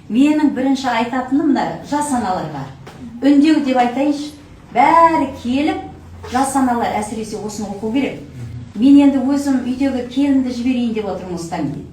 Менің бірінші айтатыным мына жас аналарға. Үндеу деп айтайыншы, бәрі келіп, жас аналар әсіресе осыны оқу керек. Мен енді өзім үйдегі келінді жіберейін деп отырмын осыдан кейін.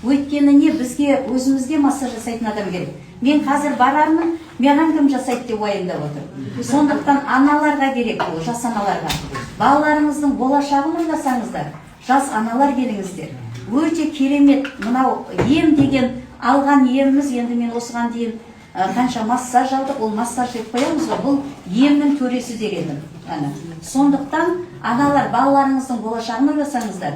Өйткені не, бізге өзімізге массаж жасайтын адам керек. Мен қазір барармын, маған кім жасайды деп уайымдап отыр. Сондықтан аналарға керек, ол жас аналарға. Балаларыңыздың болашағын ойласаңыздар, жас аналар келіңіздер. Өте керемет, мынау ем деген алған еміміз, енді мен осыған дейін қанша массаж алдық, ол массаж деп қоямыз ғой, бұл емнің төресі дегенім. Сондықтан аналар балаларыңыздың болашағын ойласаңыздар,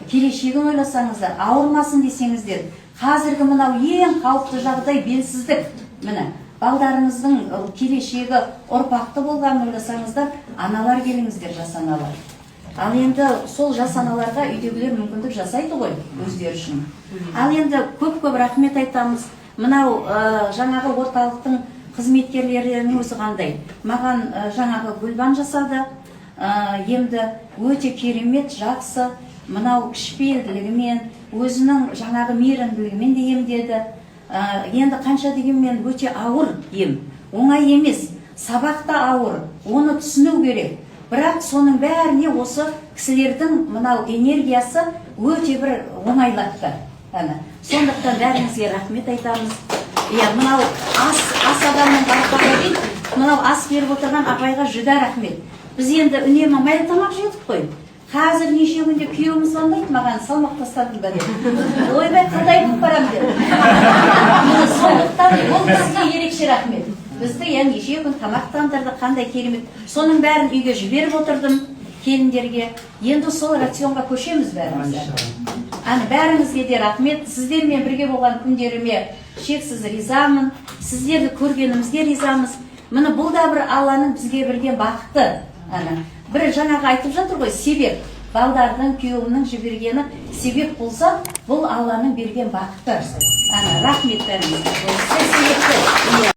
келешегін ойласаңыздар, ауырмасын десеңіздер, қазіргі мынау ең қауіпті жағдай белсіздік. Міне, балдарыңыздың келешегі ұрпақты болғанын ойласаңыздар, аналар келіңіздер, жас аналар. Ал енді сол жас аналарға үйдегілер мүмкіндік жасайды ғой өздері үшін. Ал енді көп-көп рахмет айтамыз. Мынау жаңағы орталықтың қызметкерлерінің өзі қандай. Маған жаңағы Гүлбан жасады, емді өте керемет, жақсы. Мынау кішіпейілділігімен, өзінің жаңағы мейірімділігімен де емдеді. Енді қанша дегенмен өте ауыр ем. Оңай емес, сабақта ауыр, оны түсіну керек. Бірақ соның бәріне осы кісілердің мынау энергиясы өте бір оңайлатты. Сондықтан бәріңізге рахмет айтамыз. Мынау ас адамның апайға дейді, мынау ас беріп отырған апайға жүдә рахмет. Біз енді үнемі майлы тамақ жедік қой. Қазір неше күнде күйеуіміз звондайды маған, салмақ тастадым ба деп. Ойбай, қандай болып барам деп. Сондықтан ол бізге ерекше рахмет. Бізді неше күн тамақтандырды, қандай керемет. Соның бәрін үйге жіберіп отырдым келіндерге. Енді сол рационға көшеміз бәріміз. Бәріңізге де рахмет. Сіздермен бірге болған күндеріме шексіз ризамын. Сіздерді көргенімізге ризамыз. Міне бұл да бір Алланың бізге берген бақыты. Бір жаңағы айтып жатыр ғой, себеп. Балдардың, күйеуінің жібергені себеп болса, бұл Алланың берген бақыты. Рахмет бәріңізге.